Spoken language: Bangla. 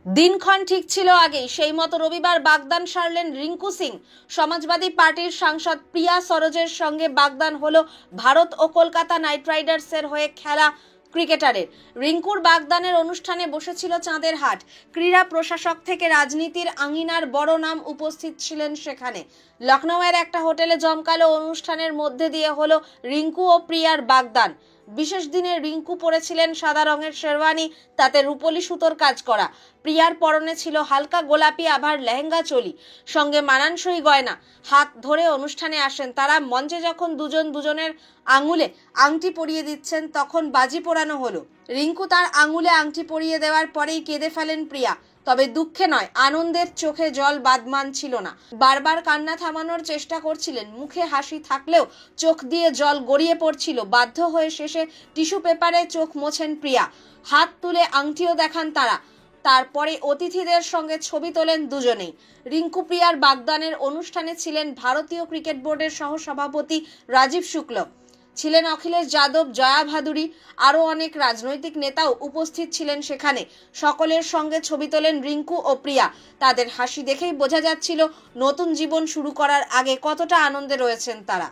দিনক্ষণ ঠিক ছিল আগেই, সেই মতো রবিবার বাগদান সারলেন রিঙ্কু সিং। সমাজবাদী পার্টির সাংসদ প্রিয়া সরোজের সঙ্গে বাগদান হলো ভারত ও কলকাতা নাইট রাইডার্সের হয়ে খেলা ক্রিকেটারের। রিঙ্কুর বাগদানের অনুষ্ঠানে বসেছিল চাঁদের হাট। ক্রীড়া প্রশাসক থেকে রাজনীতির আঙিনার বড় নাম উপস্থিত ছিলেন সেখানে। লখনৌয়ের একটা হোটেলে জমকালো অনুষ্ঠানের মধ্যে দিয়ে হলো রিঙ্কু ও প্রিয়ার বাগদান। বিশেষ দিনে রিঙ্কু পরেছিলেন সাদা রঙের শেরওয়ানি, তাতে রূপোলি সুতোর কাজ করা। প্রিয়ার পরনে ছিল হালকা গোলাপি আভার লেহেঙ্গা চোলি, সঙ্গে মানানসই গয়না। হাত ধরে অনুষ্ঠানে আসেন তারা। মঞ্চে যখন দুজন দুজনের আঙুলে আংটি পরিয়ে দিচ্ছেন, তখন বাজি পোড়ানো হলো। রিঙ্কু তার আঙুলে আংটি পরিয়ে দেওয়ার পরেই কেঁদে ফেলেন প্রিয়া। তবে দুঃখে নয়, আনন্দের চোখে জল বাদ মানছিল না। বারবার কান্না থামানোর চেষ্টা করছিলেন, মুখে হাসি থাকলেও চোখ দিয়ে জল গড়িয়ে পড়ছিল। বাধ্য হয়ে শেষে টিস্যু পেপারে চোখ মোছেন প্রিয়া। হাত তুলে আংটিও দেখান তারা। তারপরে অতিথিদের সঙ্গে ছবি তোলেন দুজনেই। রিঙ্কু প্রিয়ার বাগদানের অনুষ্ঠানে ছিলেন ভারতীয় ক্রিকেট বোর্ডের সহসভাপতি রাজীব শুক্ল, ছিলেন অখিলেশ যাদব, জয়া ভাদুরী, আরও অনেক রাজনৈতিক নেতাও উপস্থিত ছিলেন সেখানে। সকলের সঙ্গে ছবি তোলেন রিঙ্কু ও প্রিয়া। তাদের হাসি দেখেই বোঝা যাচ্ছিল নতুন জীবন শুরু করার আগে কতটা আনন্দে রয়েছেন তারা।